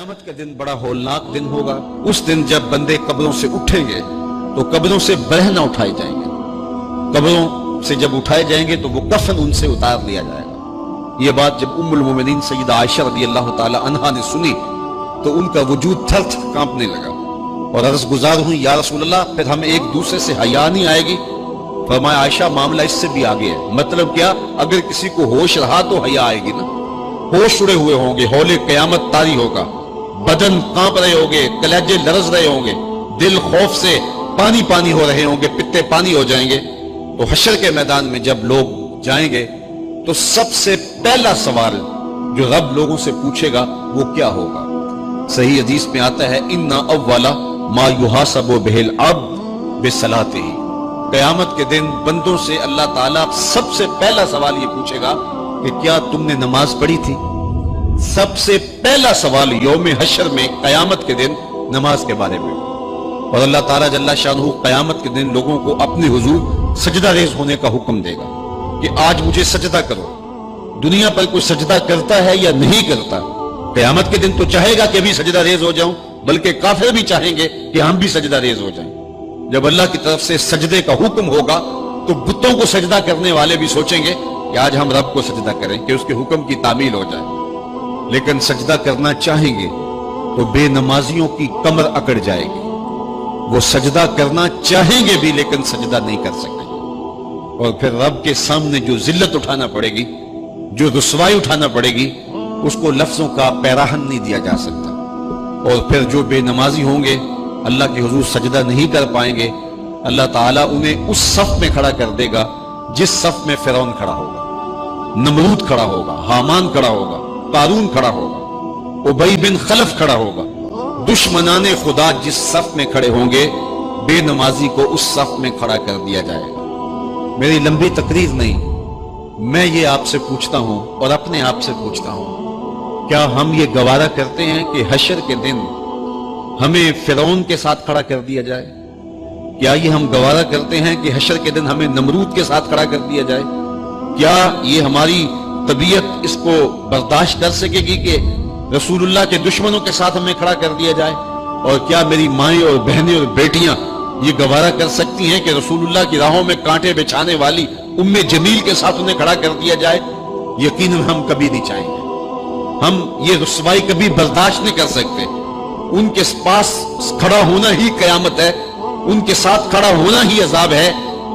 قیامت کا دن بڑا ہولناک دن ہوگا۔ اس دن جب بندے قبروں سے اٹھیں گے تو قبروں سے برہنہ اٹھائے جائیں گے، قبروں سے جب اٹھائے جائیں گے تو وہ کفن ان سے اتار لیا جائے گا۔ یہ بات جب ام المومنین سیدہ عائشہ رضی اللہ تعالی عنہا نے سنی تو ان کا وجود تھر تھر کانپنے لگا اور عرض گزار ہوئی، یا رسول اللہ پھر ہمیں ایک دوسرے سے حیا نہیں آئے گی؟ فرمایا عائشہ معاملہ اس سے بھی آگے ہے۔ مطلب کیا؟ اگر کسی کو ہوش رہا تو حیا آئے گی نا، ہوش اڑے ہوئے ہوں گے، ہول قیامت طاری ہوگا، بدن کانپ رہے ہوں گے، کلیجے لرز رہے ہوں گے، دل خوف سے پانی پانی ہو رہے ہوں گے، پتے پانی ہو جائیں گے۔ تو حشر کے میدان میں جب لوگ جائیں گے تو سب سے پہلا سوال جو رب لوگوں سے پوچھے گا وہ کیا ہوگا؟ صحیح حدیث میں آتا ہے اِنَّ أَوَّلَ مَا يُحَاسَبُ بِهِ الْعَبْدُ بِصَلَاتِهِ۔ قیامت کے دن بندوں سے اللہ تعالیٰ سب سے پہلا سوال یہ پوچھے گا کہ کیا تم نے نماز پڑھی تھی؟ سب سے پہلا سوال یوم حشر میں قیامت کے دن نماز کے بارے میں۔ اور اللہ تعالیٰ جل شانہ قیامت کے دن لوگوں کو اپنے حضور سجدہ ریز ہونے کا حکم دے گا کہ آج مجھے سجدہ کرو۔ دنیا پر کوئی سجدہ کرتا ہے یا نہیں کرتا؟ قیامت کے دن تو چاہے گا کہ بھی سجدہ ریز ہو جاؤں، بلکہ کافر بھی چاہیں گے کہ ہم بھی سجدہ ریز ہو جائیں۔ جب اللہ کی طرف سے سجدے کا حکم ہوگا تو بتوں کو سجدہ کرنے والے بھی سوچیں گے کہ آج ہم رب کو سجدہ کریں کہ اس کے حکم کی تعمیل ہو جائے، لیکن سجدہ کرنا چاہیں گے تو بے نمازیوں کی کمر اکڑ جائے گی۔ وہ سجدہ کرنا چاہیں گے بھی لیکن سجدہ نہیں کر سکیں گے، اور پھر رب کے سامنے جو ذلت اٹھانا پڑے گی، جو رسوائی اٹھانا پڑے گی، اس کو لفظوں کا پیراہن نہیں دیا جا سکتا۔ اور پھر جو بے نمازی ہوں گے اللہ کے حضور سجدہ نہیں کر پائیں گے، اللہ تعالیٰ انہیں اس صف میں کھڑا کر دے گا جس صف میں فرعون کھڑا ہوگا، نمرود کھڑا ہوگا، حامان کھڑا ہوگا، قارون کھڑا ہوگا، ابی بن خلف کھڑا ہوگا۔ دشمنان خدا جس صف میں کھڑے ہوں گے بے نمازی کو اس صف میں کھڑا کر دیا جائے گا۔ میری لمبی تقریر نہیں، میں یہ آپ سے پوچھتا ہوں اور اپنے آپ سے پوچھتا ہوں، کیا ہم یہ گوارا کرتے ہیں کہ حشر کے دن ہمیں فرعون کے ساتھ کھڑا کر دیا جائے؟ کیا یہ ہم گوارا کرتے ہیں کہ حشر کے دن ہمیں نمرود کے ساتھ کھڑا کر دیا جائے؟ کیا یہ ہماری طبیعت اس کو برداشت کر سکے گی کہ رسول اللہ کے دشمنوں کے ساتھ ہمیں کھڑا کر دیا جائے؟ اور کیا میری مائیں اور بہنیں اور بیٹیاں یہ گوارا کر سکتی ہیں کہ رسول اللہ کی راہوں میں کانٹے بچھانے والی ام جمیل کے ساتھ انہیں کھڑا کر دیا جائے؟ یقیناً ہم کبھی نہیں چاہیں گے، ہم یہ رسوائی کبھی برداشت نہیں کر سکتے۔ ان کے پاس کھڑا ہونا ہی قیامت ہے، ان کے ساتھ کھڑا ہونا ہی عذاب ہے،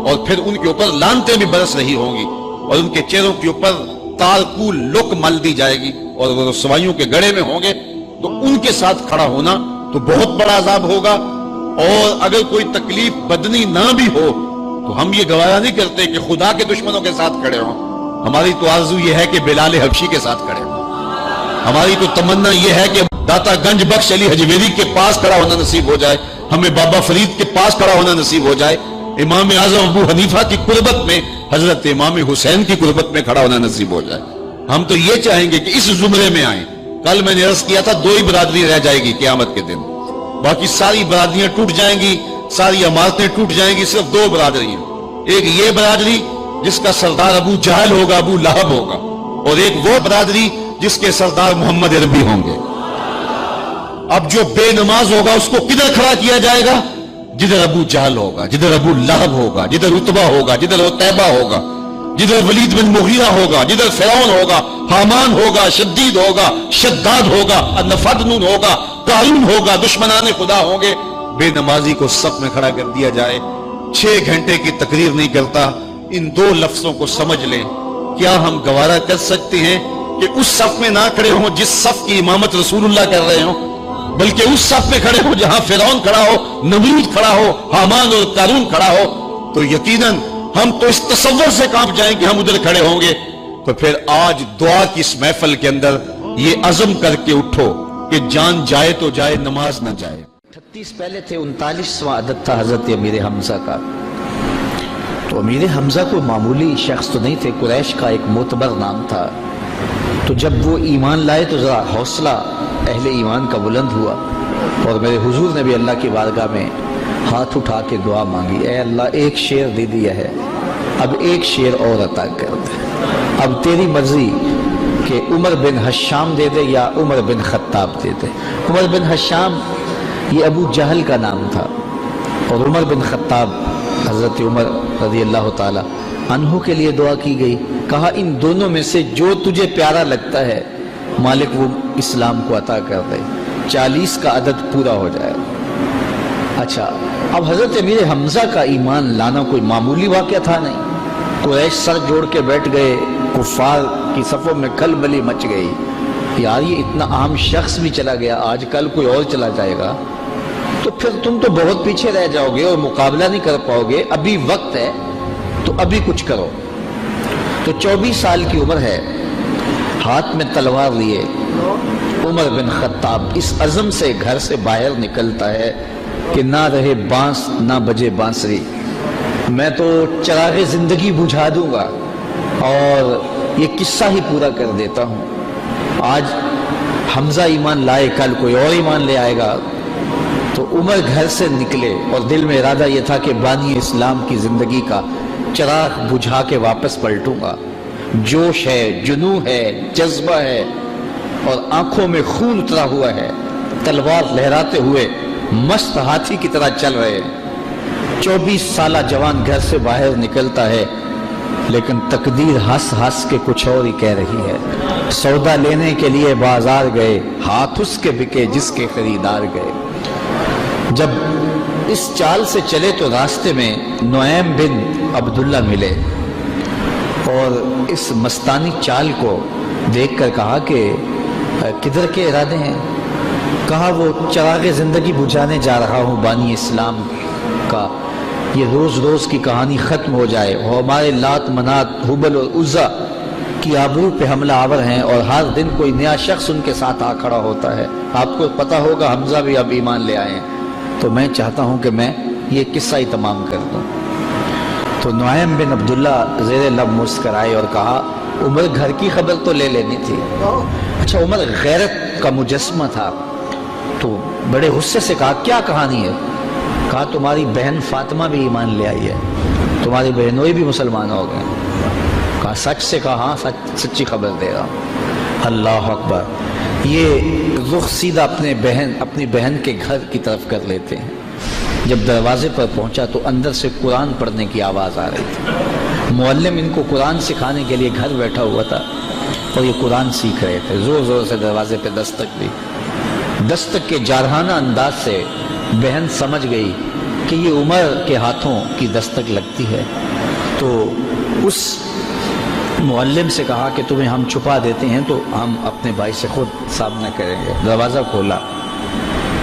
اور پھر ان کے اوپر لعنتیں بھی برس رہی ہوں گی اور ان کے چہروں کے اوپر تارکول لک مل دی جائے گی اور وہ رسوائیوں کے گڑے میں ہوں گے۔ تو ان کے ساتھ کھڑا ہونا تو بہت بڑا عذاب ہوگا، اور اگر کوئی تکلیف بدنی نہ بھی ہو تو ہم یہ گوارا نہیں کرتے کہ خدا کے دشمنوں کے ساتھ کھڑے ہوں۔ ہماری تو آرزو یہ ہے کہ بلال حبشی کے ساتھ کھڑے ہوں، ہماری تو تمنا یہ ہے کہ داتا گنج بخش علی حجویری کے پاس کھڑا ہونا نصیب ہو جائے، ہمیں بابا فرید کے پاس کھڑا ہونا نصیب ہو جائے، امام اعظم ابو حنیفہ کی قربت میں حضرت امام حسین کی قربت میں کھڑا ہونا نصیب ہو جائے۔ ہم تو یہ چاہیں گے کہ اس زمرے میں آئیں۔ کل میں نے عرض کیا تھا 2 ہی برادری رہ جائے گی قیامت کے دن، باقی ساری برادریاں ٹوٹ جائیں گی، ساری عمارتیں ٹوٹ جائیں گی، صرف 2 برادریاں، ایک یہ برادری جس کا سردار ابو جہل ہوگا، ابو لہب ہوگا، اور ایک وہ برادری جس کے سردار محمد عربی ہوں گے۔ اب جو بے نماز ہوگا اس کو کدھر کھڑا کیا جائے گا؟ جدھر ابو جہل ہوگا، جدھر ابو لہب ہوگا، جدھر عتبہ ہوگا، جدھر عتیبہ ہوگا، جدھر ولید بن مغیرہ ہوگا، جدھر فرعون ہوگا، حامان ہوگا، شدید ہوگا، شداد ہوگا، نفدنون ہوگا، قارون ہوگا، دشمنان خدا ہوں گے۔ بے نمازی کو صف میں کھڑا کر دیا جائے۔ 6 گھنٹے کی تقریر نہیں کرتا، ان 2 لفظوں کو سمجھ لیں۔ کیا ہم گوارا کر سکتے ہیں کہ اس صف میں نہ کھڑے ہوں جس صف کی امامت رسول اللہ کر رہے ہوں، بلکہ اس صف میں کھڑے ہوں جہاں فرعون کھڑا ہو، نمرود کھڑا ہو، حامان اور قارون کھڑا ہو؟ تو یقیناً ہم تو اس تصور سے کانپ جائیں کہ ہم ادھر کھڑے ہوں گے۔ تو پھر آج دعا کی اس محفل کے اندر یہ عزم کر کے اٹھو کہ جان جائے تو جائے، نماز نہ جائے۔ 38 پہلے تھے، 39واں عدد تھا حضرت امیر حمزہ کا۔ تو امیر حمزہ کوئی معمولی شخص تو نہیں تھے، قریش کا ایک معتبر نام تھا۔ تو جب وہ ایمان لائے تو ذرا حوصلہ اہل ایمان کا بلند ہوا، اور میرے حضور نے بھی اللہ کی بارگاہ میں ہاتھ اٹھا کے دعا مانگی، اے اللہ 1 شعر دے دیا ہے، اب 1 شعر اور عطا کر دے، اب تیری مرضی کہ عمر بن حشام دے دے یا عمر بن خطاب دے دے۔ عمر بن حشام یہ ابو جہل کا نام تھا، اور عمر بن خطاب حضرت عمر رضی اللہ تعالی عنہ کے لیے دعا کی گئی، کہا ان دونوں میں سے جو تجھے پیارا لگتا ہے مالک وہ اسلام کو عطا کر دے، 40 کا عدد پورا ہو جائے۔ اچھا، اب حضرت امیر حمزہ کا ایمان لانا کوئی معمولی واقعہ تھا نہیں۔ قریش سر جوڑ کے بیٹھ گئے، کفار کی صفوں میں کھلبلی مچ گئی، یار یہ اتنا عام شخص بھی چلا گیا، آج کل کوئی اور چلا جائے گا تو پھر تم تو بہت پیچھے رہ جاؤ گے اور مقابلہ نہیں کر پاؤ گے، ابھی وقت ہے تو ابھی کچھ کرو۔ تو 24 سال کی عمر ہے، ہاتھ میں تلوار لیے عمر بن خطاب اس عزم سے گھر سے باہر نکلتا ہے کہ نہ رہے بانس نہ بجے بانسری، میں تو چراغ زندگی بجھا دوں گا اور یہ قصہ ہی پورا کر دیتا ہوں۔ آج حمزہ ایمان لائے، کل کوئی اور ایمان لے آئے گا۔ تو عمر گھر سے نکلے اور دل میں ارادہ یہ تھا کہ بانی اسلام کی زندگی کا چراغ بجھا کے واپس پلٹوں گا۔ جوش ہے، جنون ہے، جذبہ ہے اور آنکھوں میں خون اترا ہوا ہے، تلوار لہراتے ہوئے مست ہاتھی کی طرح چل رہے ہیں۔ 24 سالہ جوان گھر سے باہر نکلتا ہے، لیکن تقدیر ہنس ہنس کے کچھ اور ہی کہہ رہی ہے۔ سودا لینے کے لیے بازار گئے، ہاتھ اس کے بکے جس کے خریدار گئے۔ جب اس چال سے چلے تو راستے میں نعیم بن عبداللہ ملے، اور اس مستانی چال کو دیکھ کر کہا کہ کدھر کے ارادے ہیں؟ کہا وہ چراغ زندگی بجھانے جا رہا ہوں بانی اسلام کا، یہ روز روز کی کہانی ختم ہو جائے اور ہمارے لات منات حبل اور عزا کی آبرو پہ حملہ آور ہیں، اور ہر دن کوئی نیا شخص ان کے ساتھ آ کھڑا ہوتا ہے۔ آپ کو پتا ہوگا حمزہ بھی اب ایمان لے آئے ہیں، تو میں چاہتا ہوں کہ میں یہ قصہ ہی تمام کر دوں۔ تو نعیم بن عبداللہ زیر لب مسکرائے اور کہا عمر گھر کی خبر تو لے لینی تھی۔ اچھا، عمر غیرت کا مجسمہ تھا، تو بڑے غصے سے کہا کیا کہانی ہے؟ کہا تمہاری بہن فاطمہ بھی ایمان لے آئی ہے، تمہاری بہنوئی بھی مسلمان ہو گئے۔ کہا سچ سے؟ کہا ہاں سچی خبر دے رہا ہوں۔ اللہ اکبر! یہ رخ سیدھا اپنی بہن کے گھر کی طرف کر لیتے ہیں۔ جب دروازے پر پہنچا تو اندر سے قرآن پڑھنے کی آواز آ رہی تھی۔ معلم ان کو قرآن سکھانے کے لیے گھر بیٹھا ہوا تھا اور یہ قرآن سیکھ رہے تھے۔ زور زور سے دروازے پہ دستک دی۔ دستک کے جارحانہ انداز سے بہن سمجھ گئی کہ یہ عمر کے ہاتھوں کی دستک لگتی ہے، تو اس معلم سے کہا کہ تمہیں ہم چھپا دیتے ہیں تو ہم اپنے بھائی سے خود سامنا کریں گے۔ دروازہ کھولا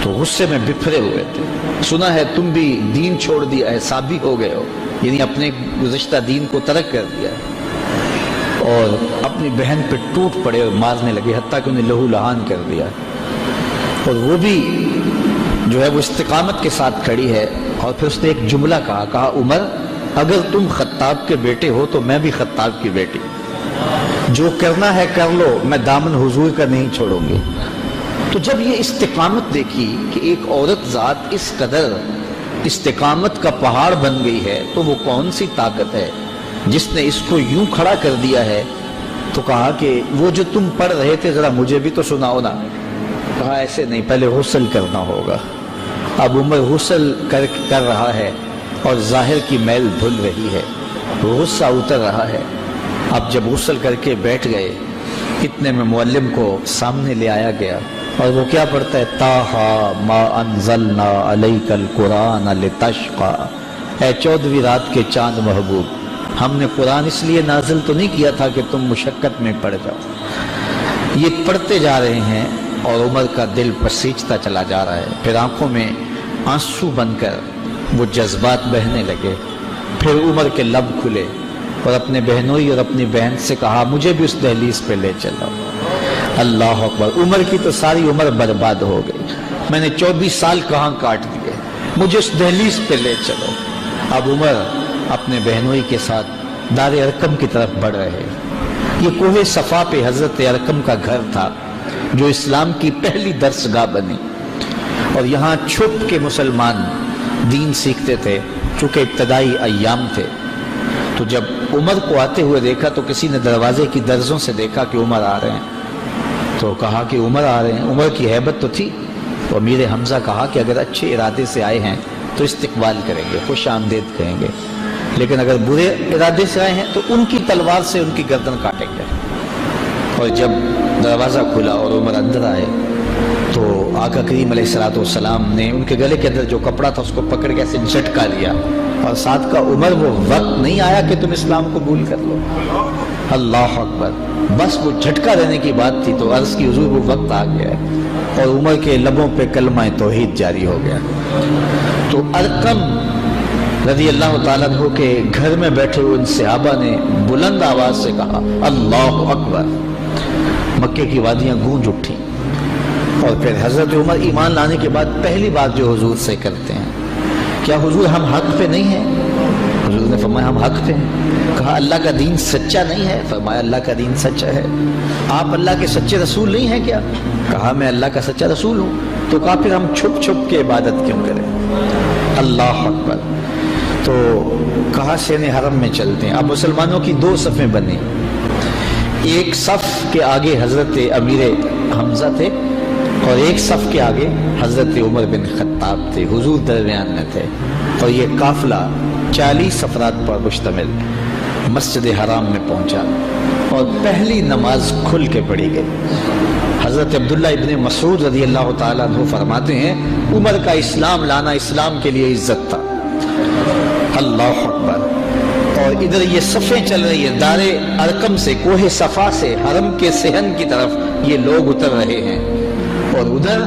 تو غصے میں بپھرے ہوئے تھے۔ سنا ہے تم بھی دین چھوڑ دیا ہے، سابی ہو گئے ہو، یعنی اپنے گزشتہ دین کو ترک کر دیا ہے، اور اپنی بہن پہ ٹوٹ پڑے اور مارنے لگے، حتیٰ کہ انہیں لہو لہان کر دیا۔ اور وہ بھی جو ہے وہ استقامت کے ساتھ کھڑی ہے، اور پھر اس نے ایک جملہ کہا عمر اگر تم خطاب کے بیٹے ہو تو میں بھی خطاب کی بیٹی، جو کرنا ہے کر لو، میں دامن حضور کا نہیں چھوڑوں گی۔ تو جب یہ استقامت دیکھی کہ ایک عورت ذات اس قدر استقامت کا پہاڑ بن گئی ہے، تو وہ کون سی طاقت ہے جس نے اس کو یوں کھڑا کر دیا ہے؟ تو کہا کہ وہ جو تم پڑھ رہے تھے ذرا مجھے بھی تو سناؤ نا۔ کہا ایسے نہیں، پہلے غسل کرنا ہوگا۔ اب عمر غسل کر رہا ہے اور ظاہر کی میل دھل رہی ہے، غصہ اتر رہا ہے۔ اب جب غسل کر کے بیٹھ گئے، اتنے میں معلم کو سامنے لے آیا گیا، اور وہ کیا پڑھتا ہے؟ تاہا ما انزلنا علیک القرآن لتشقى، اے 14ویں رات کے چاند محبوب، ہم نے قرآن اس لیے نازل تو نہیں کیا تھا کہ تم مشقت میں پڑ جاؤ۔ یہ پڑھتے جا رہے ہیں اور عمر کا دل پسیجتا چلا جا رہا ہے، پھر آنکھوں میں آنسو بن کر وہ جذبات بہنے لگے۔ پھر عمر کے لب کھلے اور اپنے بہنوئی اور اپنی بہن سے کہا مجھے بھی اس دہلیز پہ لے چلو۔ اللہ اکبر! عمر کی تو ساری عمر برباد ہو گئی، میں نے 24 سال کہاں کاٹ دیے، مجھے اس دہلیز پہ لے چلو۔ اب عمر اپنے بہنوئی کے ساتھ دار ارقم کی طرف بڑھ رہے۔ یہ کوہ صفا پہ حضرت ارقم کا گھر تھا، جو اسلام کی پہلی درسگاہ بنی، اور یہاں چھپ کے مسلمان دین سیکھتے تھے، چونکہ ابتدائی ایام تھے۔ تو تو جب عمر کو آتے ہوئے دیکھا تو کسی نے دروازے کی درزوں سے دیکھا کہ عمر آ رہے ہیں، تو کہا کہ عمر آ رہے ہیں۔ عمر کی ہیبت تو تھی، تو امیر حمزہ کہا کہ اگر اچھے ارادے سے آئے ہیں تو استقبال کریں گے، خوش آمدید کہیں گے، لیکن اگر برے ارادے سے آئے ہیں تو ان کی تلوار سے ان کی گردن کاٹیں گے۔ اور جب دروازہ کھلا اور عمر اندر آئے تو آقا کریم علیہ الصلوۃ والسلام نے ان کے گلے کے اندر جو کپڑا تھا اس کو پکڑ کے ایسے جھٹکا لیا، اور ساتھ کا عمر وہ وقت نہیں آیا کہ تم اسلام قبول کر لو، اللہ اکبر، بس وہ جھٹکا دینے کی بات تھی، تو عرض کی حضور وہ وقت آ گیا ہے، اور عمر کے لبوں پہ کلمہ توحید جاری ہو گیا۔ تو ارقم رضی اللہ تعالیٰ عنہ کے گھر میں بیٹھے ہوئے ان صحابہ نے بلند آواز سے کہا اللہ اکبر، مکے کی وادیاں گونج اٹھی۔ اور پھر حضرت عمر ایمان لانے کے بعد پہلی بات جو حضور سے کرتے ہیں، کیا حضور ہم حق پہ نہیں ہیں؟ حضور نے فرمایا ہم حق پہ ہیں۔ کہا اللہ کا دین سچا نہیں ہے؟ فرمایا اللہ کا دین سچا ہے۔ آپ اللہ کے سچے رسول نہیں ہیں کیا؟ کہا میں اللہ کا سچا رسول ہوں۔ تو کہا پھر ہم چھپ چھپ کے عبادت کیوں کریں؟ اللہ اکبر۔ تو کہا شین حرم میں چلتے ہیں۔ اب مسلمانوں کی دو صفیں بنی، ایک صف کے آگے حضرت امیر حمزہ تھے اور ایک صف کے آگے حضرت عمر بن خطاب تھے، حضور درمیان میں تھے، اور یہ قافلہ 40 افراد پر مشتمل مسجد حرام میں پہنچا اور پہلی نماز کھل کے پڑھی گئی۔ حضرت عبداللہ ابن مسعود رضی اللہ تعالیٰ عنہ فرماتے ہیں عمر کا اسلام لانا اسلام کے لیے عزت تھا، اللہ اکبر۔ اور ادھر یہ صفیں چل رہی ہیں، دار ارقم سے، کوہ صفا سے حرم کے صحن کی طرف یہ لوگ اتر رہے ہیں، اور ادھر